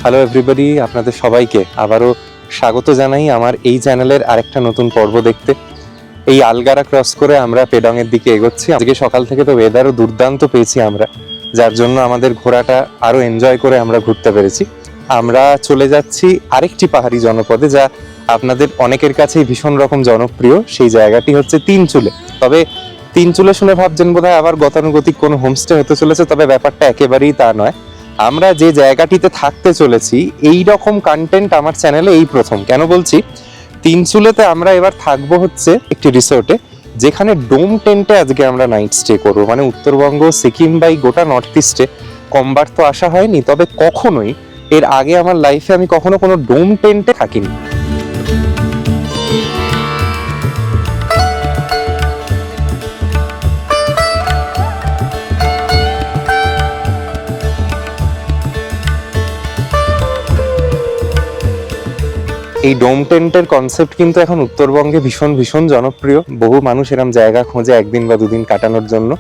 Hello everybody, আপনাদের সবাইকে আবারও স্বাগত জানাই আমার এই চ্যানেলের আরেকটা নতুন পর্ব দেখতে। এই আলগারা ক্রস করে আমরা পেডংয়ের দিকে এগোচ্ছি। আজকে সকাল থেকে তো ওয়েদারও দুর্দান্ত পেয়েছি আমরা, যার জন্য আমাদের ঘোরাটা আরও এনজয় করে আমরা ঘুরতে পেরেছি। আমরা চলে যাচ্ছি আরেকটি পাহাড়ি জনপদে, যা আপনাদের অনেকের কাছেই ভীষণ রকম জনপ্রিয়। সেই জায়গাটি হচ্ছে তিনচুলে। তবে তিনচুলে শুনে ভাবছেন বোধহয় আবার গতানুগতিক কোনো হোমস্টে হতে চলেছে, তবে ব্যাপারটা একেবারেই তা নয়। আমরা যে জায়গাটিতে থাকতে চলেছি এই রকম কন্টেন্ট আমার চ্যানেলে এই প্রথম। কেন বলছি, তিনচুলেতে আমরা এবার থাকবো হচ্ছে একটি রিসোর্টে, যেখানে ডোম টেন্টে আজকে আমরা নাইট স্টে করবো। মানে উত্তরবঙ্গ, সিকিম বা গোটা নর্থ ইস্টে কমবার তো আসা হয়নি, তবে কখনোই এর আগে আমার লাইফে আমি কখনো কোনো ডোম টেন্টে থাকিনি। এই ডোম টেন্টের কনসেপ্ট কিন্তু এখন উত্তরবঙ্গে ভীষণ ভীষণ জনপ্রিয়। বহু মানুষ এরম জায়গা খোঁজে একদিন বা দুদিন কাটানোর জন্য।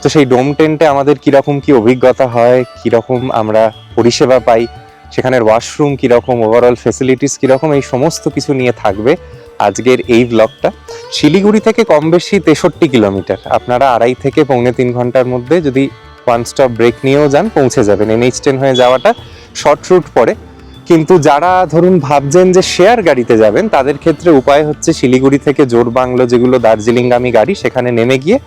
তো সেই ডোম টেন্টে আমাদের কিরকম কি অভিজ্ঞতা হয়, কিরকম আমরা পরিষেবা পাই, সেখানের ওয়াশরুম কিরকম, ওভারঅল ফেসিলিটিস কিরকম, এই সমস্ত কিছু নিয়ে থাকবে আজকের এই ব্লগটা। শিলিগুড়ি থেকে কম বেশি 63 কিলোমিটার। আপনারা 2.5 থেকে পৌনে 3 ঘন্টার মধ্যে যদি ওয়ান স্টপ ব্রেক নিয়েও যান পৌঁছে যাবেন। NH10 হয়ে যাওয়াটা শর্ট রুট পড়ে। কিন্তু যারা ধরুন ভাবছেন যে শেয়ার গাড়িতে যাবেন, তাদের ক্ষেত্রে উপায় হচ্ছে শিলিগুড়ি থেকে জোরবাংলো, যেগুলো দার্জিলিংগামী গাড়ি, সেখানে নেমে গিয়ে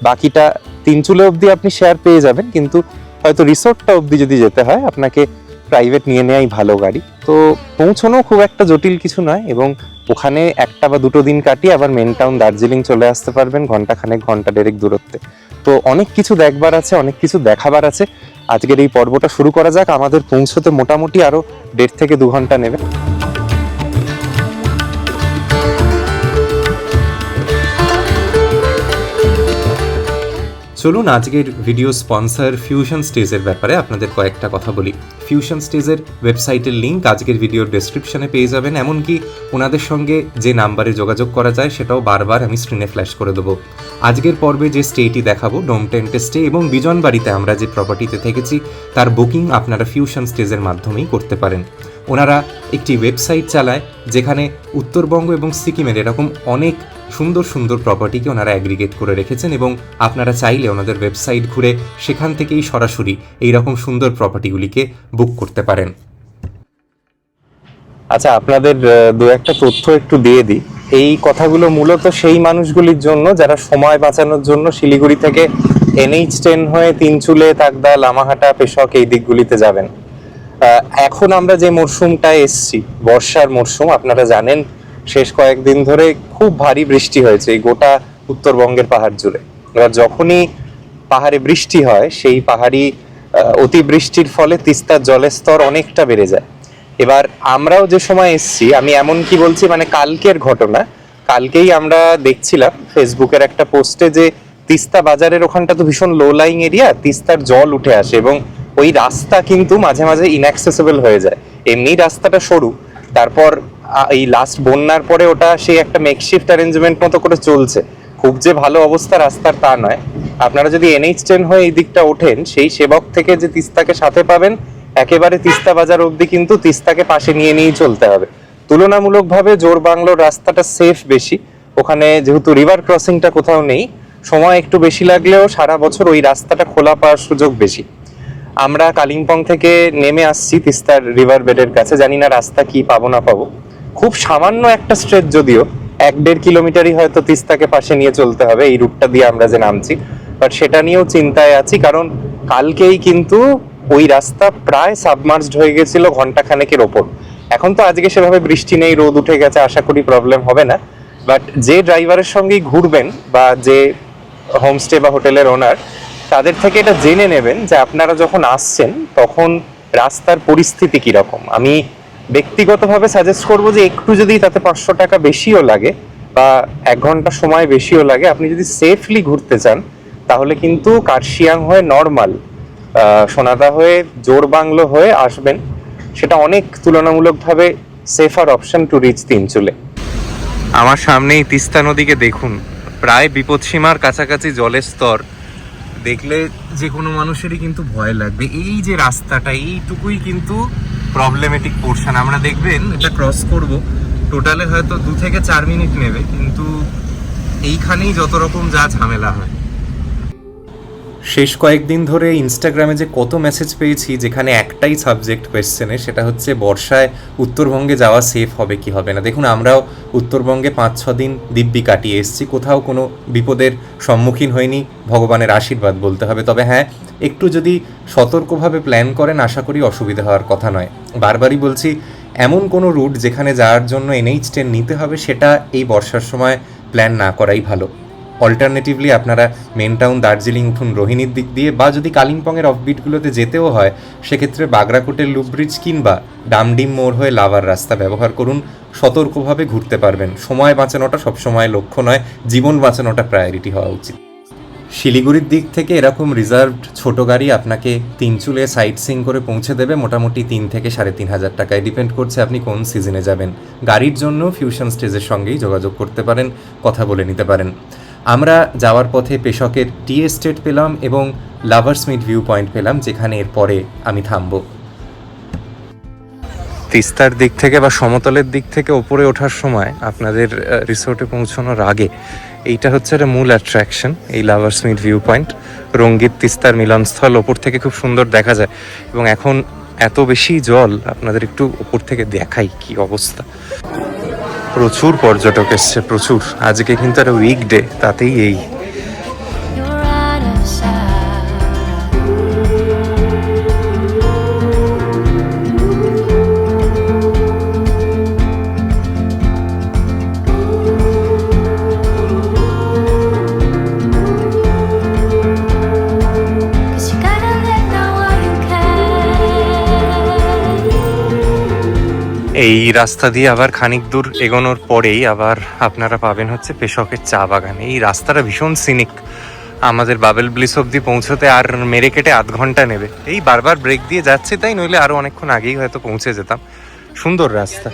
বাকিটা তিনচুলে অবধি আপনি শেয়ার পেয়ে যাবেন। কিন্তু হয়তো রিসোর্টটা অবধি যদি যেতে হয়, আপনাকে প্রাইভেট নিয়ে নেওয়াই ভালো গাড়ি। তো পৌঁছানো খুব একটা জটিল কিছু নয়, এবং ওখানে 1 বা 2 দিন কাটিয়ে আবার মেন টাউন দার্জিলিং চলে আসতে পারবেন ঘন্টাখানেক, ঘন্টা দেড়েক দূরত্বে। তো অনেক কিছু দেখবার আছে, অনেক কিছু দেখাবার আছে। আজকের এই পর্বটা শুরু করা যাক। আমাদের পৌঁছতে মোটামুটি আরো 1.5 থেকে 2 ঘন্টা নেবে। চলুন আজকের ভিডিও স্পন্সর ফিউশন স্টেজের ব্যাপারে আপনাদের কয়েকটা কথা বলি। ফিউশন স্টেজের ওয়েবসাইটের লিঙ্ক আজকের ভিডিওর ডেসক্রিপশনে পেয়ে যাবেন। এমনকি ওনাদের সঙ্গে যে নাম্বারে যোগাযোগ করা যায় সেটাও বারবার আমি স্ক্রিনে ফ্ল্যাশ করে দেবো। আজকের পর্বে যে স্টেটি দেখাবো, ডোম টেন্টে স্টে, এবং বিজনবাড়িতে আমরা যে প্রপার্টিতে থেকেছি তার বুকিং আপনারা ফিউশন স্টেজের মাধ্যমেই করতে পারেন। ওনারা একটি ওয়েবসাইট চালায় যেখানে উত্তরবঙ্গ এবং সিকিমের এরকম অনেক সুন্দর সুন্দর প্রপার্টিকে ওনারা অ্যাগ্রিগেট করে রেখেছেন, এবং আপনারা চাইলে ওনাদের ওয়েবসাইট ঘুরে সেখান থেকেই সরাসরি এইরকম সুন্দর প্রপার্টিগুলিকে বুক করতে পারেন। আচ্ছা, আপনাদের দু একটা তথ্য একটু দিয়ে দিই। এই কথাগুলো মূলত সেই মানুষগুলির জন্য যারা সময় বাঁচানোর জন্য শিলিগুড়ি থেকে NH10 হয়ে তিনচুলে, তাকদা, লামাহাটা, পেশক এই দিকগুলিতে যাবেন। এখন আমরা যে মরশুমটায় এসছি, বর্ষার মরশুম, আপনারা জানেন শেষ কয়েকদিন ধরে খুব ভারী বৃষ্টি হয়েছে এই গোটা উত্তরবঙ্গের পাহাড় জুড়ে। এবার যখনই পাহাড়ে বৃষ্টি হয়, সেই পাহাড়ি অতিবৃষ্টির ফলে তিস্তার জলের স্তর অনেকটা বেড়ে যায়। এবার আমরাও যে সময় এসছি, আমি এমন কি বলছি, মানে কালকের ঘটনা, কালকেই আমরা দেখছিলাম ফেসবুকের একটা পোস্টে যে তিস্তা বাজারের ওখানটা তো ভীষণ লো লাইং এরিয়া, তিস্তার জল উঠে আসে এবং ওই রাস্তা কিন্তু মাঝে মাঝে ইনঅ্যাক্সেসিবল হয়ে যায়। এমনি রাস্তাটা সরু, তারপর এই লাস্ট বন্যার পরে ওটা সেই একটা মেকশিফট অ্যারেঞ্জমেন্ট মতো করে চলছে। খুব যে ভালো অবস্থা রাস্তার তা নয়। আপনারা যদি NH10 হয়ে এই দিকটা ওঠেন, সেই সেবক থেকে যে তিস্তাকে সাথে পাবেন, একেবারে তিস্তা বাজার অবধি কিন্তু তিস্তাকে পাশে নিয়ে নিয়েই চলতে হবে। তুলনামূলকভাবে জোরবাংলোর রাস্তাটা সেফ বেশি। ওখানে যেহেতু রিভার ক্রসিংটা কোথাও নেই, সময় একটু বেশি লাগলেও সারা বছর ওই রাস্তাটা খোলা পাওয়ার সুযোগ বেশি। আমরা কালিম্পং থেকে নেমে আসছি তিস্তার রিভার বেডের কাছে, জানি না রাস্তা কি পাবো না পাবো। খুব সামান্য একটা স্ট্রেচ, যদিও 1-1.5 কিলোমিটারই হয়তো তিস্তাকে পাশে নিয়ে চলতে হবে এই রুটটা দিয়ে আমরা যে নামছি। বাট সেটা নিয়েও চিন্তায় আছি, কারণ কালকেই কিন্তু ওই রাস্তা প্রায় সাবমার্জড হয়ে গেছিল ঘন্টাখানেকের ওপর। এখন তো আজকে সেভাবে বৃষ্টি নেই, রোদ উঠে গেছে, আশা করি প্রবলেম হবে না। বাট যে ড্রাইভারের সঙ্গেই ঘুরবেন বা যে হোমস্টে বা হোটেলের ওনার, তাদের থেকে এটা জেনে নেবেন যে আপনারা যখন আসছেন তখন রাস্তার পরিস্থিতি কিরকম। আমি ব্যক্তিগতভাবে সাজেস্ট করবো যে একটু যদি তাতে 500 টাকা বেশিও লাগে বা 1 ঘন্টা সময় বেশিও লাগে, আপনি যদি সেফলি ঘুরতে চান, তাহলে কিন্তু কার্শিয়াং হয়ে নর্মাল সোনাদা হয়ে জোরবাংলো হয়ে আসবেন। সেটা অনেক তুলনামূলকভাবে safer option to reach Tinchuley. আমার সামনেই তিস্তা নদীকে দেখুন, প্রায় বিপদসীমার কাছাকাছি জলের স্তর। দেখলে যে কোনো মানুষেরই কিন্তু ভয় লাগবে। এই যে রাস্তাটা, এইটুকুই কিন্তু প্রবলেমেটিক পোর্শন। আমরা দেখবেন এটা ক্রস করব, টোটালে হয়তো 2 থেকে 4 মিনিট নেবে, কিন্তু এইখানেই যত রকম যা ঝামেলা হয়। শেষ কয়েকদিন ধরে ইনস্টাগ্রামে যে কত মেসেজ পেয়েছি যেখানে একটাই সাবজেক্ট কোয়েশ্চেনে, সেটা হচ্ছে বর্ষায় উত্তরবঙ্গে যাওয়া সেফ হবে কি হবে না। দেখুন, আমরাও উত্তরবঙ্গে 5-6 দিন দিব্যি কাটিয়ে এসেছি, কোথাও কোনো বিপদের সম্মুখীন হয়নি, ভগবানের আশীর্বাদ বলতে হবে। তবে হ্যাঁ, একটু যদি সতর্কভাবে প্ল্যান করেন আশা করি অসুবিধা হওয়ার কথা নয়। বারবারই বলছি, এমন কোনো রুট যেখানে যাওয়ার জন্য NH10 নিতে হবে সেটা এই বর্ষার সময় প্ল্যান না করাই ভালো। অল্টারনেটিভলি আপনারা মেন টাউন দার্জিলিং উঠুন রোহিণীর দিক দিয়ে, বা যদি কালিম্পংয়ের অফবিটগুলোতে যেতেও হয় সেক্ষেত্রে বাগরাকোটের লুপ ব্রিজ কিংবা ডামডিম মোড় হয়ে লাভার রাস্তা ব্যবহার করুন। সতর্কভাবে ঘুরতে পারবেন। সময় বাঁচানোটা সবসময় লক্ষ্য নয়, জীবন বাঁচানোটা প্রায়োরিটি হওয়া উচিত। শিলিগুড়ির দিক থেকে এরকম রিজার্ভড ছোট গাড়ি আপনাকে তিনচুলে সাইট সিং করে পৌঁছে দেবে মোটামুটি 3 থেকে 3,500 টাকায়, ডিপেন্ড করছে আপনি কোন সিজনে যাবেন। গাড়ির জন্য ফিউশন স্টেজের সঙ্গেই যোগাযোগ করতে পারেন, কথা বলে নিতে পারেন। আমরা যাওয়ার পথে পেশকের টি এস্টেট পেলাম এবং লাভার্স মিট ভিউ পয়েন্ট পেলাম, যেখানে এরপরে আমি থামব। তিস্তার দিক থেকে বা সমতলের দিক থেকে ওপরে ওঠার সময় আপনাদের রিসোর্টে পৌঁছানোর আগে এইটা হচ্ছে একটা মূল অ্যাট্রাকশন, এই লাভার্স মিট ভিউ পয়েন্ট। রঙ্গিত তিস্তার মিলনস্থল ওপর থেকে খুব সুন্দর দেখা যায়, এবং এখন এত বেশি জল আপনাদের একটু ওপর থেকে দেখাই কি অবস্থা। প্রচুর পর্যটক এসছে, প্রচুর। আজকে কিন্তু একটা উইকডে, তাতেই এই এই রাস্তা দিয়ে আবার খানিক দূর এগোনোর পরেই আবার আপনারা পাবেন হচ্ছে পেশকের চা বাগান। এই রাস্তাটা ভীষণ সিনিক, আমাদের বাবেল ব্লিস অব্দি পৌঁছতে আর মেরে কেটে 8 ঘন্টা নেবে। এই বারবার ব্রেক দিয়ে যাচ্ছে তাই, নইলে আরও অনেকক্ষণ আগেই হয়তো পৌঁছে যেতাম। সুন্দর রাস্তা।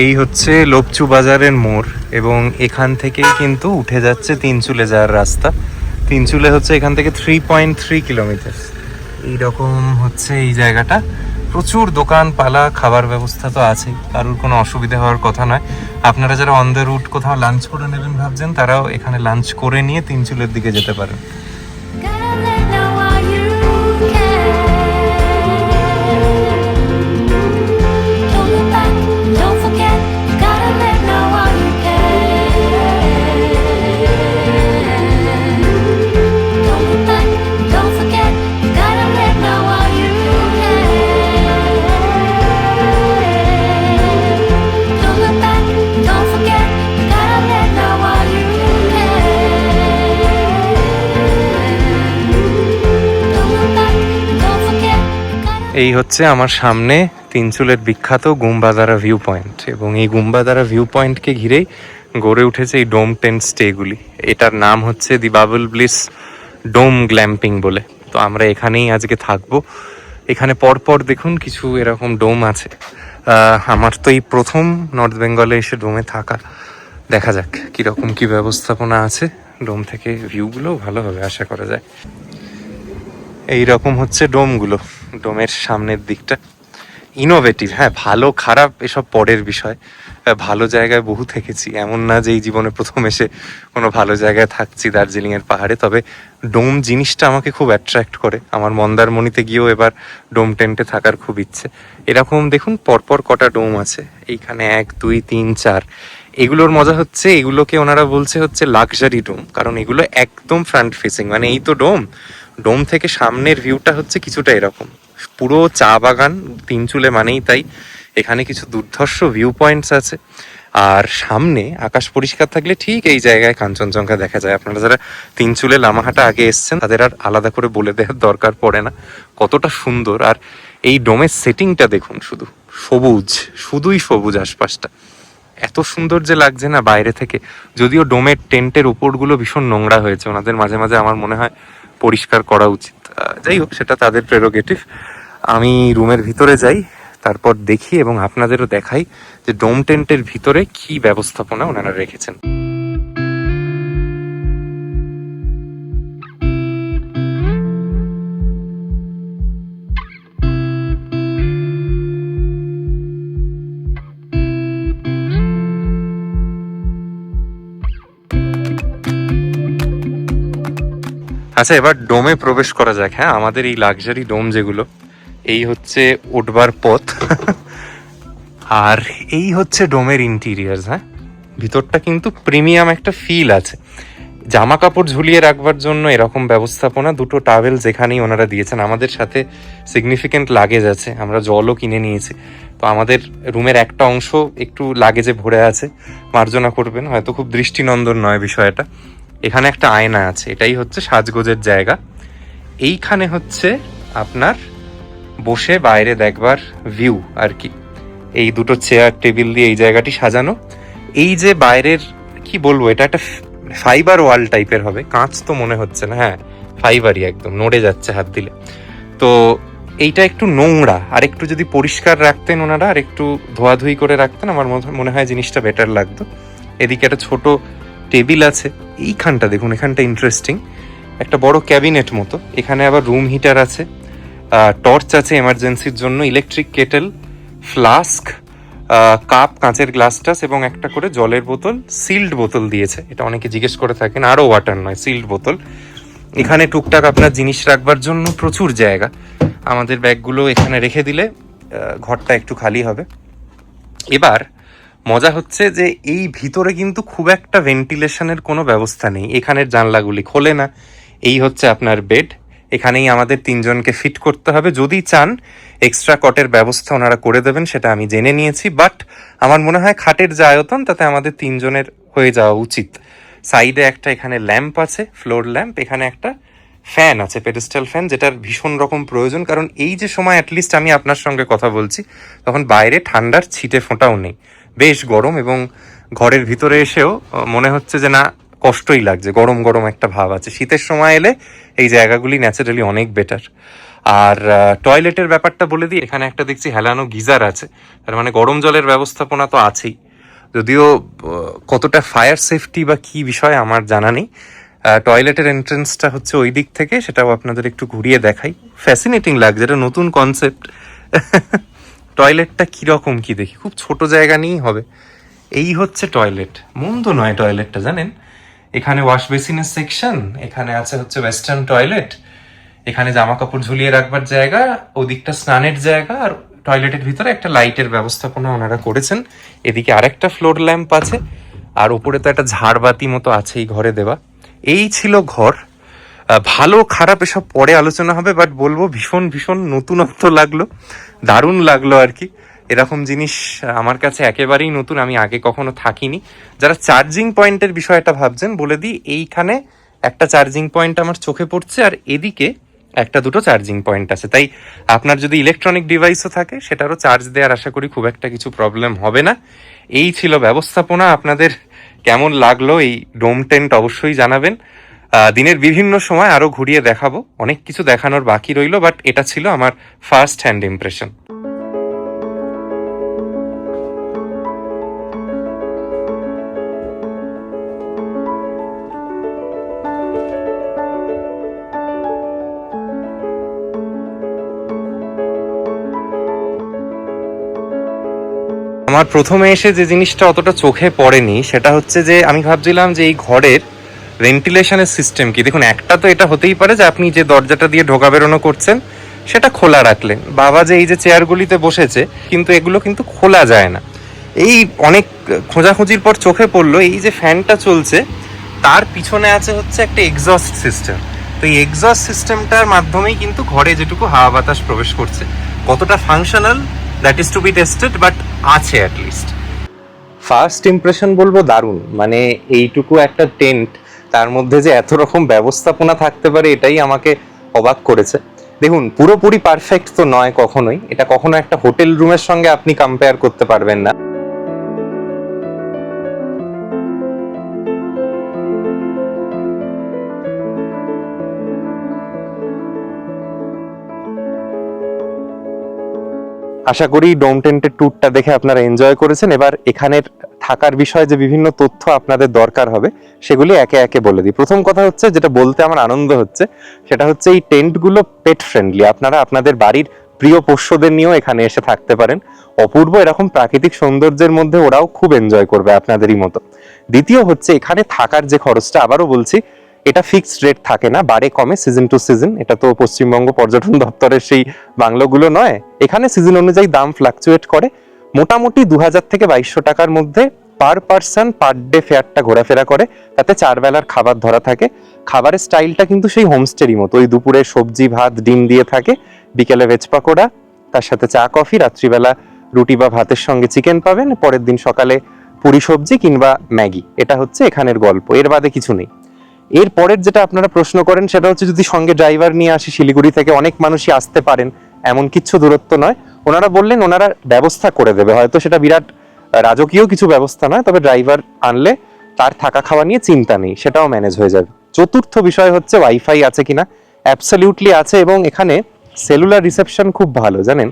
এই হচ্ছে লোপচু বাজারের মোড়, এবং এখান থেকেই কিন্তু উঠে যাচ্ছে তিনচুলে যাওয়ার রাস্তা। তিনচুলে হচ্ছে এখান থেকে 3.3 কিলোমিটার। এইরকম হচ্ছে এই জায়গাটা। প্রচুর দোকান পালা, খাবার ব্যবস্থা তো আছেই, কারোর কোনো অসুবিধা হওয়ার কথা নয়। আপনারা যারা অন দ্য রুট কোথাও লাঞ্চ করে নেবেন ভাবছেন, তারাও এখানে লাঞ্চ করে নিয়ে তিনচুলের দিকে যেতে পারেন। এই হচ্ছে আমার সামনে তিনচুলের বিখ্যাত গুম্বাদারা ভিউ পয়েন্ট, এবং এই গুম্বাদারা ভিউ পয়েন্টকে ঘিরেই গড়ে উঠেছে এই ডোম টেন্ট স্টেগুলি। এটার নাম হচ্ছে দি বাবল ব্লিস ডোম গ্ল্যাম্পিং বলে। তো আমরা এখানেই আজকে থাকবো। এখানে পরপর দেখুন কিছু এরকম ডোম আছে। আমার তো এই প্রথম নর্থ বেঙ্গলে এসে ডোমে থাকা, দেখা যাক কীরকম কী ব্যবস্থাপনা আছে। ডোম থেকে ভিউগুলো ভালো হবে আশা করা যায়। এই রকম হচ্ছে ডোমগুলো, ডোমের সামনের দিকটা ইনোভেটিভ। হ্যাঁ, ভালো খারাপ এসব পরের বিষয়। ভালো জায়গায় বহু থেকেছি, এমন না যে এই জীবনে প্রথম এসে কোনো ভালো জায়গায় থাকছি দার্জিলিংয়ের পাহাড়ে। তবে ডোম জিনিসটা আমাকে খুব অ্যাট্রাক্ট করে। আমার মন্দারমণিতে গিয়েও এবার ডোম টেন্টে থাকার খুব ইচ্ছে। এরকম দেখুন পরপর কটা ডোম আছে এইখানে, 1, 2, 3, 4। এগুলোর মজা হচ্ছে, এগুলোকে ওনারা বলছে হচ্ছে লাক্সারি ডোম, কারণ এগুলো একদম ফ্রন্ট ফেসিং। মানে এই তো ডোম, ডোম থেকে সামনের ভিউটা হচ্ছে কিছুটা এরকম। পুরো চা বাগান তিনচুলে মানেই তাই। এখানে কিছু দুর্ধর্ষ ভিউ পয়েন্টস আছে, আর সামনে আকাশ পরিষ্কার থাকলে ঠিক এই জায়গায় কাঞ্চনজঙ্ঘা দেখা যায়। আপনারা যারা তিনচুলে লামাহাটা আগে এসছেন তাদের আর আলাদা করে বলে দেওয়ার দরকার পড়ে না কতটা সুন্দর। আর এই ডোমের সেটিংটা দেখুন, শুধু সবুজ, শুধুই সবুজ আশপাশটা। এত সুন্দর যে লাগছে না বাইরে থেকে। যদিও ডোমের টেন্টের উপরগুলো ভীষণ নোংরা হয়েছে, ওনাদের মাঝে মাঝে আমার মনে হয় পরিষ্কার করা উচিত। যাই হোক, সেটা তাদের প্রেরোগেটিভ। আমি রুমের ভিতরে যাই, তারপর দেখি এবং আপনাদেরও দেখাই যে ডোম টেন্টের ভিতরে কি ব্যবস্থাপনা ওনারা রেখেছেন। আচ্ছা, এবার ডোমে প্রবেশ করা যাক। হ্যাঁ, আমাদের এই লাক্সারি ডোম যেগুলো, এই হচ্ছে উঠবার পথ আর এই হচ্ছে ডোমের ইন্টিরিয়ার। হ্যাঁ, ভিতরটা কিন্তু প্রিমিয়াম একটা ফিল আছে। জামা কাপড় ঝুলিয়ে রাখবার জন্য এরকম ব্যবস্থাপনা, দুটো টাওয়েল যেখানেই ওনারা দিয়েছেন। আমাদের সাথে সিগনিফিকেন্ট লাগেজ আছে, আমরা জলও কিনে নিয়েছি, তো আমাদের রুমের একটা অংশ একটু লাগেজে ভরে আছে, মার্জনা করবেন, হয়তো খুব দৃষ্টিনন্দন নয় বিষয়টা। এখানে একটা আয়না আছে, এটাই হচ্ছে সাজগোজের জায়গা। এইখানে হচ্ছে আপনার বসে বাইরে দেখবার ভিউ আর কি। এই দুটো চেয়ার টেবিল দিয়ে এই জায়গাটি সাজানো। এই যে বাইরের কি বলবো, এটা একটা ফাইবার ওয়াল টাইপের হবে, কাঁচ তো মনে হচ্ছে না, হ্যাঁ ফাইবারই, একদম নড়ে যাচ্ছে হাত দিলে। তো এইটা একটু নোংরা, আর একটু যদি পরিষ্কার রাখতেন ওনারা, আর একটু ধোয়াধুয়ি করে রাখতেন, আমার মনে হয় জিনিসটা বেটার লাগতো। এদিকে একটা ছোট টেবিল আছে, এইখানটা দেখুন, এখানটা ইন্টারেস্টিং, একটা বড় ক্যাবিনেট মতো। এখানে আবার রুম হিটার আছে, টর্চ আছে এমার্জেন্সির জন্য, ইলেকট্রিক কেটেল, ফ্লাস্ক, কাপ, কাঁচের গ্লাস টাস এবং একটা করে জলের বোতল, সিল্ড বোতল দিয়েছে। এটা অনেকে জিজ্ঞেস করে থাকেন, আরও ওয়াটার নয়, সিল্ড বোতল। এখানে টুকটাক আপনার জিনিস রাখবার জন্য প্রচুর জায়গা। আমাদের ব্যাগগুলো এখানে রেখে দিলে ঘরটা একটু খালি হবে। এবার মজা হচ্ছে যে এই ভিতরে কিন্তু খুব একটা ভেন্টিলেশনের কোনো ব্যবস্থা নেই, এখানের জানলাগুলি খোলে না। এই হচ্ছে আপনার বেড, এখানেই আমাদের তিনজনকে ফিট করতে হবে। যদি চান এক্সট্রা কটের ব্যবস্থা ওনারা করে দেবেন, সেটা আমি জেনে নিয়েছি, বাট আমার মনে হয় খাটের যে আয়তন তাতে আমাদের তিনজনের হয়ে যাওয়া উচিত। সাইডে একটা এখানে ল্যাম্প আছে, ফ্লোর ল্যাম্প, এখানে একটা ফ্যান আছে, পেডেস্টাল ফ্যান, যেটার ভীষণ রকম প্রয়োজন, কারণ এই যে সময় অ্যাটলিস্ট আমি আপনার সঙ্গে কথা বলছি, তখন বাইরে ঠান্ডার ছিটে ফোঁটাও নেই, বেশ গরম, এবং ঘরের ভিতরে এসেও মনে হচ্ছে যে না, কষ্টই লাগছে, গরম গরম একটা ভাব আছে। শীতের সময় এলে এই জায়গাগুলি ন্যাচারালি অনেক বেটার। আর টয়লেটের ব্যাপারটা বলে দিই, এখানে একটা দেখছি হেলানো গিজার আছে, তার মানে গরম জলের ব্যবস্থাপনা তো আছেই। যদিও কতটা ফায়ার সেফটি বা কি বিষয় আমার জানা নেই। টয়লেটের এন্ট্রেন্সটা হচ্ছে ওই দিক থেকে, সেটাও আপনাদের একটু ঘুরিয়ে দেখাই। ফ্যাসিনেটিং লাগছে, এটা নতুন কনসেপ্ট। টয়লেটটা কীরকম কি দেখি, খুব ছোট জায়গা নিয়েই হবে। এই হচ্ছে টয়লেট, মন্দ নয় টয়লেটটা, জানেন। এখানে ওয়াশ বেসিনের সেকশন, এখানে আছে হচ্ছে ওয়েস্টার্ন টয়লেট, এখানে জামা কাপড় ঝুলিয়ে রাখবার জায়গা, ওদিকটা স্নানের জায়গা, আর টয়লেটের ভিতরে একটা লাইটের ব্যবস্থাপনা ওনারা করেছেন। এদিকে আরেকটা ফ্লোর ল্যাম্প আছে, আর ওপরে তো একটা ঝাড়বাতি মতো আছে এই ঘরে দেওয়া। এই ছিল ঘর। ভালো খারাপ এসব পরে আলোচনা হবে, বাট বলবো ভীষণ ভীষণ নতুনত্ব লাগলো, দারুণ লাগলো আর কি। এরকম জিনিস আমার কাছে একেবারেই নতুন, আমি আগে কখনো থাকিনি। যারা চার্জিং পয়েন্টের বিষয়টা ভাবছেন, বলে দিই এইখানে একটা চার্জিং পয়েন্ট আমার চোখে পড়ছে, আর এদিকে একটা দুটো চার্জিং পয়েন্ট আছে। তাই আপনার যদি ইলেকট্রনিক ডিভাইসও থাকে, সেটারও চার্জ দেওয়ার আশা করি খুব একটা কিছু প্রবলেম হবে না। এই ছিল ব্যবস্থাপনা। আপনাদের কেমন লাগলো এই ডোম টেন্ট অবশ্যই জানাবেন। দিনের বিভিন্ন সময় আরো ঘুরিয়ে দেখাবো, অনেক কিছু দেখানোর বাকি রইলো, বাট এটা ছিল আমার ফার্স্ট হ্যান্ড ইমপ্রেশন। আমার প্রথমে এসে যে জিনিসটা অতটা চোখে পড়েনি, সেটা হচ্ছে যে আমি ভাবছিলাম যে এই ঘরের ভেন্টিলেশনের সিস্টেম কি। দেখুন, একটা তো এটা হতেই পারে যে আপনি যে দরজাটা দিয়ে ঢোকা বেরোনো করছেন সেটা খোলা রাখলেন, বাবা যে এই যে চেয়ারগুলিতে বসেছে, কিন্তু এগুলো কিন্তু খোলা যায় না। এই অনেক খোঁজাখুঁজির পর চোখে পড়লো এই যে ফ্যানটা চলছে, তার পিছনে আছে হচ্ছে একটা এক্সস্ট সিস্টেম। তো এই এক্সস্ট সিস্টেমটার মাধ্যমেই কিন্তু ঘরে যেটুকু হাওয়া বাতাস প্রবেশ করছে। কতটা functional that is to be tested, but আছে অ্যাটলিস্ট। ফার্স্ট ইমপ্রেশন বলবো দারুণ, মানে এইটুকু একটা টেন্ট, তার মধ্যে যে এত রকম ব্যবস্থাপনা থাকতে পারে, এটাই আমাকে অবাক করেছে। দেখুন, পুরোপুরি পারফেক্ট তো নয় কখনোই, এটা কখনো একটা হোটেল রুমের সঙ্গে আপনি কম্পেয়ার করতে পারবেন না। আশা করি ডোম টেন্টের ট্যুরটা দেখে আপনারা এনজয় করেছেন। এবার এখানের থাকার বিষয়ে যে বিভিন্ন তথ্য আপনাদের দরকার হবে সেগুলি একে একে বলে দিই। প্রথম কথা হচ্ছে, যেটা বলতে আমার আনন্দ হচ্ছে, সেটা হচ্ছে এই টেন্টগুলো পেট ফ্রেন্ডলি। আপনারা আপনাদের বাড়ির প্রিয় পোষ্যদের নিয়েও এখানে এসে থাকতে পারেন। অপূর্ব এরকম প্রাকৃতিক সৌন্দর্যের মধ্যে ওরাও খুব এনজয় করবে আপনাদেরই মতো। দ্বিতীয় হচ্ছে, এখানে থাকার যে খরচটা, আবারও বলছি, এটা ফিক্সড রেট থাকে না, বাড়ে কমে সিজন টু সিজন। এটা তো পশ্চিমবঙ্গ পর্যটন দপ্তরের সেই বাংলোগুলো নয়, এখানে সিজন অনুযায়ী দাম ফ্লাকচুয়েট করে। মোটামুটি 2000 থেকে 2200 টাকার মধ্যে পার পার্সন পার ডে ফেয়ারটা ঘোরাফেরা করে। তাতে 4 বেলার খাবার ধরা থাকে। খাবারের স্টাইলটা কিন্তু সেই হোমস্টেরই মতো, ওই দুপুরে সবজি ভাত ডিম দিয়ে থাকে, বিকেলে ভেজ পাকোড়া, তার সাথে চা কফি, রাত্রিবেলা রুটি বা ভাতের সঙ্গে চিকেন পাবেন, পরের দিন সকালে পুরি সবজি কিংবা ম্যাগি। এটা হচ্ছে এখানের গল্প, এর বাদে কিছু নেই। এর পরের যেটা আপনারা প্রশ্ন করেন সেটা হচ্ছে, যদি সঙ্গে ড্রাইভার নিয়ে আসি, শিলিগুড়ি থেকে অনেক মানুষই আসতে পারেন, এমন কিছু দূরত্ব নয়। ওনারা বললেন ওনারা ব্যবস্থা করে দেবে, হয়তো সেটা বিরাট রাজকীয় কিছু ব্যবস্থা নয়, তবে ড্রাইভার আনলে তার থাকা খাওয়া নিয়ে চিন্তা নেই, সেটাও ম্যানেজ হয়ে যাবে। চতুর্থ বিষয় হচ্ছে ওয়াইফাই আছে কিনা। অ্যাবসলিউটলি আছে, এবং এখানে সেলুলার রিসেপশন খুব ভালো, জানেন।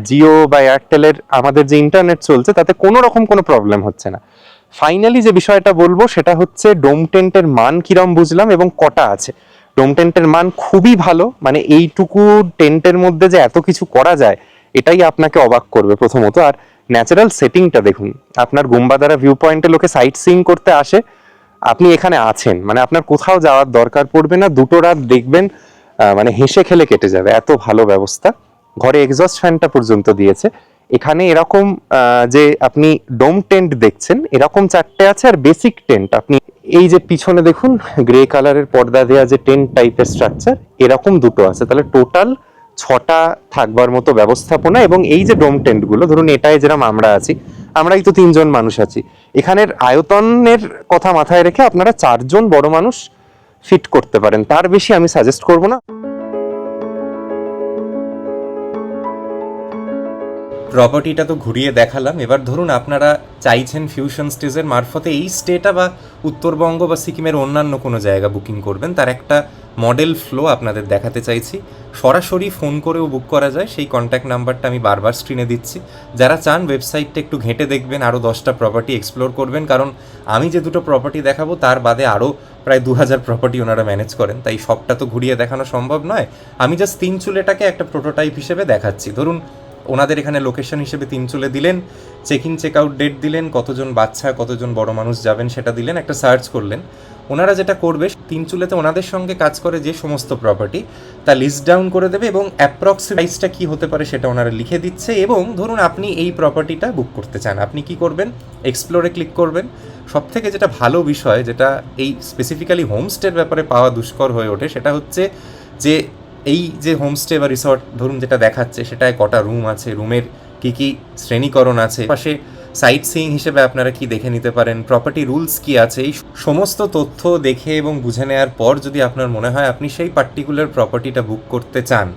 জিও বা এয়ারটেলের আমাদের যে ইন্টারনেট চলছে তাতে কোনো রকম কোনো প্রবলেম হচ্ছে না। ফাইনালি যে বিষয়টা বলবো সেটা হচ্ছে, ডোম টেন্টের মান কিরম বুঝলাম এবং কটা আছে। ডোম টেন্টের মান খুবই ভালো, মানে এইটুকু টেন্টের মধ্যে যে এত কিছু করা যায় এটাই আপনাকে অবাক করবে প্রথমত। আর ন্যাচারাল সেটিংটা দেখুন, আপনার গুম্বাদারা ভিউ পয়েন্টে লোকে সাইট সিইং করতে আসে, আপনি এখানে আছেন, মানে আপনার কোথাও যাওয়ার দরকার পড়বে না। 2টো রাত দেখবেন মানে হেসে খেলে কেটে যাবে, এত ভালো ব্যবস্থা। ঘরে এক্সস্ট ফ্যানটা পর্যন্ত দিয়েছে। এখানে এরকম যে আপনি ডোম টেন্ট দেখছেন এরকম 4টে আছে, আর বেসিক টেন্ট আপনি এই যে পিছনে দেখুন গ্রে কালারের পর্দা দেওয়া যে টেন্ট টাইপের স্ট্রাকচার, এরকম 2টো আছে। তাহলে টোটাল 6টা থাকবার মতো ব্যবস্থাপনা। এবং এই যে ডোম টেন্ট গুলো, ধরুন এটাই যেরকম আমরা আছি, আমরাই তো 3জন মানুষ আছি, এখানের আয়তনের কথা মাথায় রেখে আপনারা 4জন বড় মানুষ ফিট করতে পারেন, তার বেশি আমি সাজেস্ট করব না। প্রপার্টিটা তো ঘুরিয়ে দেখালাম। এবার ধরুন আপনারা চাইছেন ফিউশন স্টেজের মারফতে এই স্টেটা বা উত্তরবঙ্গ বা সিকিমের অন্যান্য কোনো জায়গা বুকিং করবেন, তার একটা মডেল ফ্লো আপনাদের দেখাতে চাইছি। সরাসরি ফোন করেও বুক করা যায়, সেই কন্ট্যাক্ট নাম্বারটা আমি বারবার স্ক্রিনে দিচ্ছি। যারা চান ওয়েবসাইটটা একটু ঘেঁটে দেখবেন, আরও 10টা প্রপার্টি এক্সপ্লোর করবেন, কারণ আমি যে 2টো প্রপার্টি দেখাবো তার বাদে আরও প্রায় 2000 প্রপার্টি ওনারা ম্যানেজ করেন, তাই সবটা তো ঘুরিয়ে দেখানো সম্ভব নয়। আমি জাস্ট তিনচুলেটাকে একটা প্রোটোটাইপ হিসেবে দেখাচ্ছি। ধরুন ওনাদের এখানে লোকেশন হিসেবে তিনচুলে দিলেন, check in check out date দিলেন, কতজন বাচ্চা কতজন বড় মানুষ যাবেন সেটা দিলেন, একটা সার্চ করলেন। ওনারা যেটা করবে, তিনচুলেতে ওনাদের সঙ্গে কাজ করে যে সমস্ত প্রপার্টি তা লিস্ট ডাউন করে দেবে, এবং অ্যাপ্রক্সিমেট প্রাইসটা কী হতে পারে সেটা ওনারা লিখে দিচ্ছে। এবং ধরুন আপনি এই প্রপার্টিটা বুক করতে চান, আপনি কি করবেন, এক্সপ্লোরে ক্লিক করবেন। সবথেকে যেটা ভালো বিষয়, যেটা এই স্পেসিফিক্যালি হোমস্টের ব্যাপারে পাওয়া দুষ্কর হয়ে ওঠে, সেটা হচ্ছে যে এই যে হোমস্টে বা রিসর্ট ধরুন যেটা দেখাচ্ছে, সেটায় কটা রুম আছে, রুমের কী কী শ্রেণীকরণ আছে, পাশে সাইট সিইং হিসেবে আপনারা কি দেখে নিতে পারেন, প্রপার্টি রুলস কি আছে, এই সমস্ত তথ্য দেখে এবং বুঝে নেওয়ার পর যদি আপনার মনে হয় আপনি সেই পার্টিকুলার প্রপার্টিটা বুক করতে চান,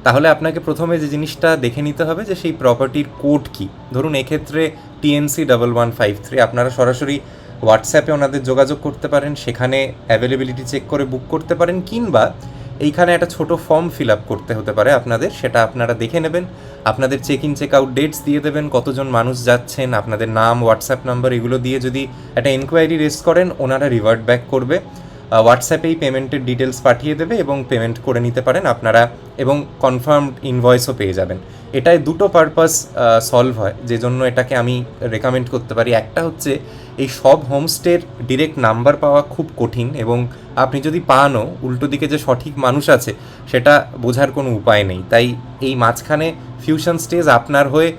তাহলে আপনাকে প্রথমে যে জিনিসটা দেখে নিতে হবে যে সেই প্রপার্টির কোড কি। ধরুন এক্ষেত্রে TNC 1153। আপনারা সরাসরি হোয়াটসঅ্যাপে ওনাদের যোগাযোগ করতে পারেন, সেখানে অ্যাভেলেবিলিটি চেক করে বুক করতে পারেন, কিংবা এইখানে একটা ছোট ফর্ম ফিল আপ করতে হতে পারে আপনাদের, সেটা আপনারা দেখে নেবেন। আপনাদের check in check out dates দিয়ে দেবেন, কতজন মানুষ যাচ্ছেন, আপনাদের নাম, হোয়াটসঅ্যাপ নাম্বার, এগুলো দিয়ে যদি একটা এনকোয়ারি রেজ করেন, ওনারা রিভার্ট ব্যাক করবে। হোয়াটসঅ্যাপেই পেমেন্টের ডিটেলস পাঠিয়ে দেবে এবং পেমেন্ট করে নিতে পারেন আপনারা, এবং কনফার্মড ইনভয়েসও পেয়ে যাবেন। এটায় 2টো পারপাস সলভ হয়, যে জন্য এটাকে আমি রেকমেন্ড করতে পারি। একটা হচ্ছে, এই সব হোমস্টের ডিরেক্ট নাম্বার পাওয়া খুব কঠিন, এবং আপনি যদি পানও, উল্টো দিকে যে সঠিক মানুষ আছে সেটা বোঝার কোনো উপায় নেই। তাই এই মাঝখানে ফিউশন স্টেজ আপনার হয়ে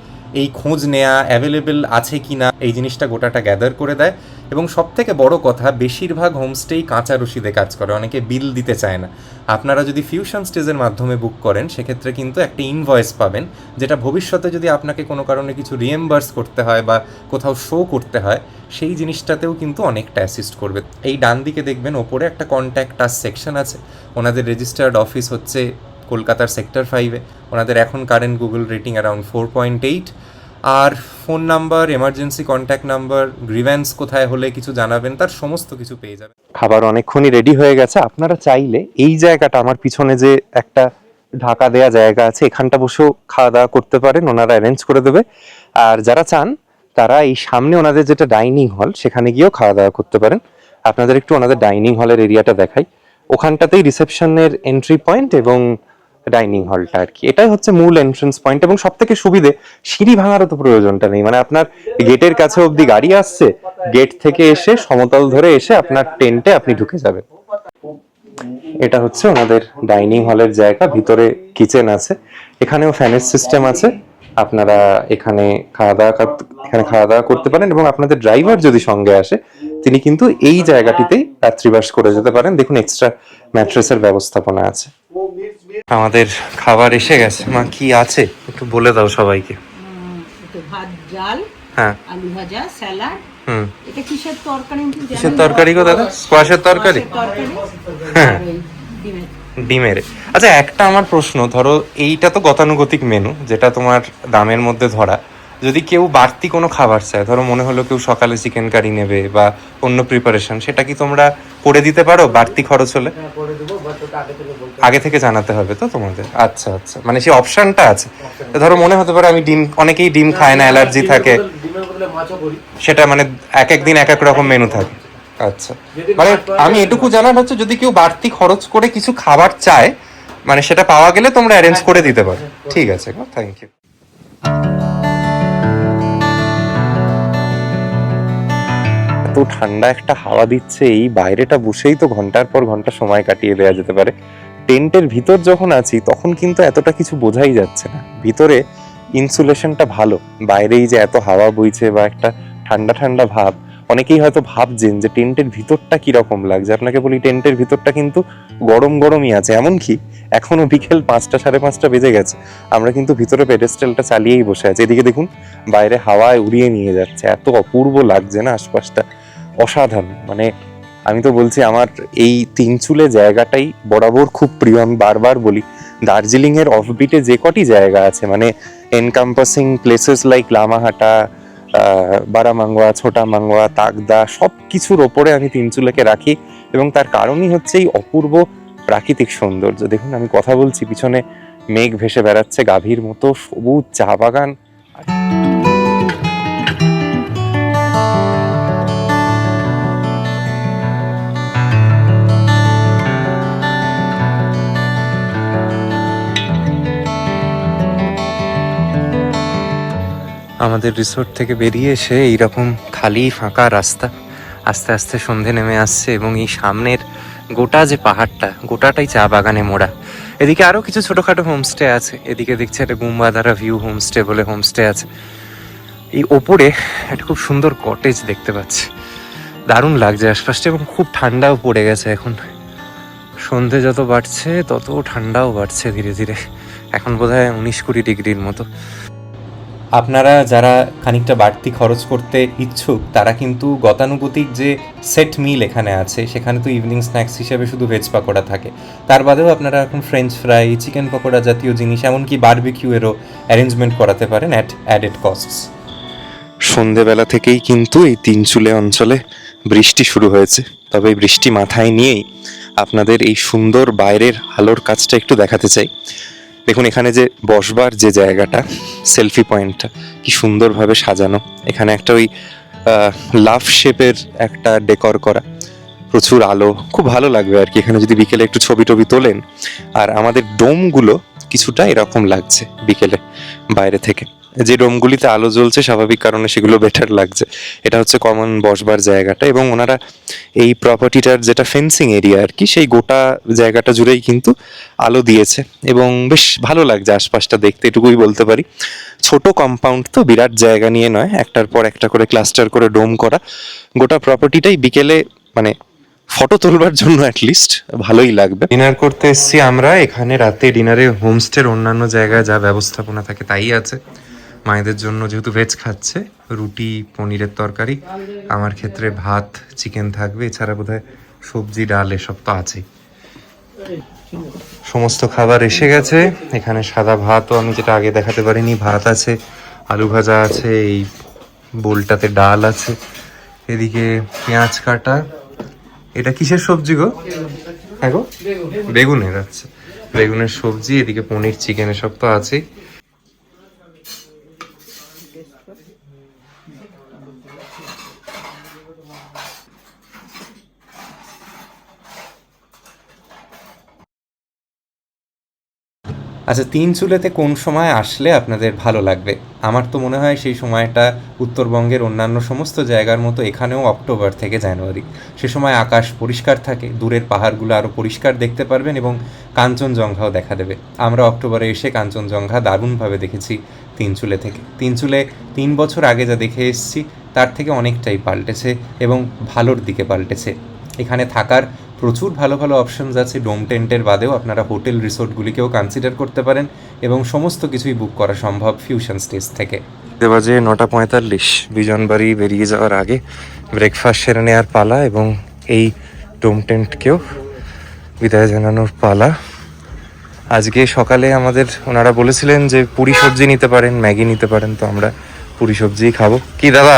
এই খোঁজ নেওয়া, অ্যাভেলেবেল আছে কি না, এই জিনিসটা গোটাটা গ্যাদার করে দেয়। এবং সবথেকে বড় কথা, বেশিরভাগ হোমস্টেই কাঁচা রসিদে কাজ করে, অনেকে বিল দিতে চায় না। আপনারা যদি ফিউশন স্টেজের মাধ্যমে বুক করেন, সেক্ষেত্রে কিন্তু একটা ইনভয়েস পাবেন, যেটা ভবিষ্যতে যদি আপনাকে কোনো কারণে কিছু রিএম্বার্স করতে হয় বা কোথাও শো করতে হয়, সেই জিনিসটাতেও কিন্তু অনেকটা অ্যাসিস্ট করবে। এই ডান দিকে দেখবেন ওপরে একটা কন্ট্যাক্ট আস সেকশন আছে। ওনাদের রেজিস্টার্ড অফিস হচ্ছে কলকাতার সেক্টর 5-এ। ওনাদের এখন কারেন্ট গুগল রেটিং অ্যারাউন্ড 4.8। আর phone number, emergency contact number, grievance কোথায় হলে কিছু জানাবেন, তার সমস্ত কিছু পেয়ে যাবেন। খাবার অনেকক্ষণই রেডি হয়ে গেছে। আপনারা চাইলে এই জায়গাটা, আমার পিছনে যে একটা ঢাকা দেয়া জায়গা আছে, এখানটা বসেও খাওয়া দাওয়া করতে পারেন, ওনারা অ্যারেঞ্জ করে দেবে। আর যারা চান তারা এই সামনে ওনাদের যেটা ডাইনিং হল সেখানে গিয়েও খাওয়া দাওয়া করতে পারেন। আপনাদের একটু ওনাদের ডাইনিং হলের এরিয়াটা দেখাই। ওখানটাতেই রিসেপশনের এন্ট্রি পয়েন্ট এবং ডাইনিং হলটা আর কি, এটাই হচ্ছে মূল এন্ট্রেন্স পয়েন্ট। এবং সব থেকে সুবিধে, সিঁড়ি ভাঙারও তো প্রয়োজনটা নেই, মানে আপনার গেটের কাছে অবধি গাড়ি আসছে, গেট থেকে এসে সমতল ধরে এসে আপনার টেন্টে আপনি ঢুকে যাবেন। এটা হচ্ছে ওনাদের ডাইনিং হলের জায়গা, ভিতরে কিচেন আছে, এখানেও ফ্যানের সিস্টেম আছে, আপনারা এখানে খাওয়া দাওয়া করতে পারেন। এবং আপনাদের ড্রাইভার যদি সঙ্গে আসে তিনি কিন্তু এই জায়গাটিতেই রাত্রিবাস করে যেতে পারেন। দেখুন এক্সট্রা ম্যাট্রেসের ব্যবস্থাপনা আছে। আমাদের খাবার এসে গেছে। মা কি আছে একটু বলে দাও সবাইকে। ভাত, ডাল, হ্যাঁ, আলু ভাজা, স্যালাড। এটা কিসের তরকারি? কিসের তরকারি গো দাদা? স্কোয়াশের তরকারি? হ্যাঁ, ডিমের। আচ্ছা, একটা আমার প্রশ্ন, ধরো এইটা তো গতানুগতিক মেনু, যেটা তোমার দামের মধ্যে ধরা। যদি কেউ বাড়তি কোনো খাবার চায়, ধরো মনে হলো কেউ সকালে চিকেন কারি নেবে বা অন্য প্রিপারেশন, সেটা কি তোমরা করে দিতে পারো বাড়তি খরচ হলে? আগে থেকে জানাতে হবে তো তোমাদের? আচ্ছা আচ্ছা, মানে সেই অপশনটা আছে। ধরো মনে হতে পারে আমি ডিম, অনেকেই ডিম খায় না, অ্যালার্জি থাকে, সেটা মানে এক এক দিন এক এক রকম মেনু থাকে। আচ্ছা, মানে আমি এটুকু জানার হচ্ছে যদি কেউ বাড়তি খরচ করে কিছু খাবার চায়, মানে সেটা পাওয়া গেলে তোমরা অ্যারেঞ্জ করে দিতে পারো। ঠিক আছে, থ্যাংক ইউ। এত ঠান্ডা একটা হাওয়া দিচ্ছে, এই বাইরেটা বসেই তো ঘন্টার পর ঘন্টা সময় কাটিয়ে দেওয়া যেতে পারে। টেন্টের ভিতর যখন আছি তখন কিন্তু এতটা কিছু বোঝাই যাচ্ছে না, ভিতরে ইনসুলেশনটা ভালো, বাইরেই যে এত হাওয়া বইছে বা একটা ঠান্ডা ঠান্ডা ভাব। অনেকেই হয়তো ভাবছেন যে টেন্টের ভিতরটা কিরকম লাগছে, আপনাকে বলি টেন্টের ভিতরটা কিন্তু গরম গরমই আছে। এমনকি এখনো বিকেল 5টা 5:30 বেজে গেছে, আমরা কিন্তু ভিতরে পেডেস্টালটা চালিয়েই বসে আছি। এদিকে দেখুন বাইরে হাওয়ায় উড়িয়ে নিয়ে যাচ্ছে, এত অপূর্ব লাগছে না আশপাশটা, অসাধারণ। মানে আমি তো বলছি আমার এই তিনচুলে জায়গাটাই বরাবর খুব প্রিয়। আমি বারবার বলি দার্জিলিং এর অফবিটে যে কটি জায়গা আছে, মানে এনকাম্পাসিং প্লেসেস লাইক লামাহাটা, বারামাঙ্গোয়া, ছোটা মাঙ্গোয়া, তাকদা, সব কিছুর ওপরে আমি তিনচুলেকে রাখি। এবং তার কারণই হচ্ছে এই অপূর্ব প্রাকৃতিক সৌন্দর্য। দেখুন আমি কথা বলছি, পিছনে মেঘ ভেসে বেড়াচ্ছে, গাভীর মতো সবুজ চা বাগান। আমাদের রিসোর্ট থেকে বেরিয়ে এসে এইরকম খালি ফাঁকা রাস্তা, আস্তে আস্তে সন্ধে নেমে আসছে এবং এই সামনের গোটা যে পাহাড়টা, গোটাটাই চা বাগানে মোড়া। এদিকে আরও কিছু ছোটোখাটো হোমস্টে আছে, এদিকে দেখছি একটা গুম্বাদারা ভিউ হোমস্টে বলে হোমস্টে আছে। এই ওপরে একটা খুব সুন্দর কটেজ দেখতে পাচ্ছি, দারুণ লাগছে আশপাশটা, এবং খুব ঠান্ডাও পড়ে গেছে এখন। সন্ধে যত বাড়ছে তত ঠান্ডাও বাড়ছে ধীরে ধীরে, এখন বোধহয় 19-20 ডিগ্রির মতো। আপনারা যারা খানিকটা বাড়তি খরচ করতে ইচ্ছুক তারা কিন্তু গতানুগতিক যে সেট মিল এখানে আছে, সেখানে তো ইভিনিং স্ন্যাক্স হিসেবে শুধু ভেজ পাকোড়া থাকে, তার বাদেও আপনারা এখন ফ্রেঞ্চ ফ্রাই, চিকেন পকোড়া জাতীয় জিনিস, এমনকি বারবিকিউয়েরও অ্যারেঞ্জমেন্ট করাতে পারেন অ্যাট অ্যাডেড কস্টস। সন্ধেবেলা থেকেই কিন্তু এই তিনচুলে অঞ্চলে বৃষ্টি শুরু হয়েছে, তবে এই বৃষ্টি মাথায় নিয়েই আপনাদের এই সুন্দর বাইরের আলোর কাজটা একটু দেখাতে চাই। দেখুন এখানে যে বসবার যে জায়গাটা, সেলফি পয়েন্টটা কি সুন্দরভাবে সাজানো। এখানে একটা ওই লাভ শেপের একটা ডেকর করা, প্রচুর আলো, খুব ভালো লাগবে আর কি এখানে যদি বিকেলে একটু ছবি টবি তোলেন। আর আমাদের ডোমগুলো কিছুটা এরকম লাগছে বিকেলে বাইরে থেকে, যে ডোমগুলিতে আলো জ্বলছে স্বাভাবিক কারণে সেগুলো বেটার লাগছে। এটা হচ্ছে কমন বসবার জায়গাটা, এবং ওনারা এই প্রপার্টিটার যেটা ফেন্সিং এরিয়া আর কি, সেই গোটা জায়গাটা জুড়েই কিন্তু আলো দিয়েছে এবং বেশ ভালো লাগছে আশপাশটা দেখতে, এটুকুই বলতে পারি। ছোট কম্পাউন্ড তো, বিরাট জায়গা নিয়ে নয়, একটার পর একটা করে ক্লাস্টার করে ডোম করা। গোটা প্রপার্টিটাই বিকেলে মানে ফটো তোলবার জন্য অ্যাটলিস্ট ভালোই লাগবে। ডিনার করতে এসছি আমরা এখানে, রাতে ডিনারে হোমস্টের অন্যান্য জায়গায় যা ব্যবস্থাপনা থাকে তাই আছে। মায়েদের জন্য যেহেতু ভেজ খাচ্ছে, রুটি, পনিরের তরকারি, আমার ক্ষেত্রে ভাত, চিকেন থাকবে, এছাড়া বোধহয় সবজি, ডাল এসব তো আছেই। সমস্ত খাবার এসে গেছে। এখানে সাদা ভাতও আমি যেটা আগে দেখাতে পারিনি, ভাত আছে, আলু ভাজা আছে, এই বোলটাতে ডাল আছে, এদিকে পেঁয়াজ কাটা। এটা কিসের সবজি গো? হ্যাঁ গো, বেগুনের। আচ্ছা, বেগুনের সবজি, এদিকে পনির, চিকেন, এসব তো আছেই। আচ্ছা, তিন চুলেতে কোন সময় আসলে আপনাদের ভালো লাগবে? আমার তো মনে হয় সেই সময়টা উত্তরবঙ্গের অন্যান্য সমস্ত জায়গার মতো এখানেও অক্টোবর থেকে জানুয়ারি। সে সময় আকাশ পরিষ্কার থাকে, দূরের পাহাড়গুলো আরও পরিষ্কার দেখতে পারবেন এবং কাঞ্চনজঙ্ঘাও দেখা দেবে। আমরা অক্টোবরে এসে কাঞ্চনজঙ্ঘা দারুণভাবে দেখেছি তিনচুলে থেকে। তিনচুলে 3 বছর আগে যা দেখে এসেছি তার থেকে অনেকটাই পাল্টেছে এবং ভালোর দিকে পাল্টেছে। এখানে থাকার প্রচুর ভালো ভালো অপশনস আছে। ডোম টেন্টের বাদেও আপনারা হোটেল রিসোর্টগুলিকেও কনসিডার করতে পারেন এবং সমস্ত কিছুই বুক করা সম্ভব ফিউশন স্টেজ থেকে। বাজে 9:45, বিজনবাড়ি বেরিয়ে যাওয়ার আগে ব্রেকফাস্ট সেরে নেওয়ার পালা এবং এই ডোম টেন্টকেও বিদায় জানানোর পালা। আজকে সকালে আমাদের ওনারা বলেছিলেন যে পুরি সবজি নিতে পারেন, ম্যাগি নিতে পারেন, তো আমরা পুরি সবজিই খাবো। কি দাদা,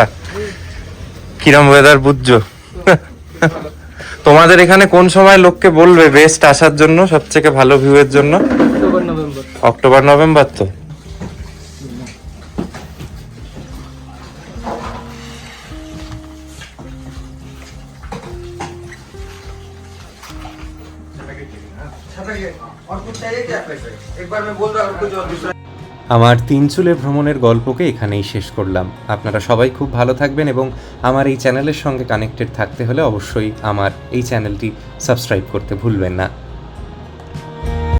কিরম ওয়েদার বুঝছো? তোমাদের এখানে কোন সময় লোককে বলবে বেস্ট আসার জন্য, সবথেকে ভালো ভিউ এর জন্য? অক্টোবর নভেম্বর তো। আমার তিনচুলে ভ্রমণের গল্পকে এখানেই শেষ করলাম। আপনারা সবাই খুব ভালো থাকবেন এবং আমার এই চ্যানেলের সঙ্গে কানেক্টেড থাকতে হলে অবশ্যই আমার এই চ্যানেলটি সাবস্ক্রাইব করতে ভুলবেন না।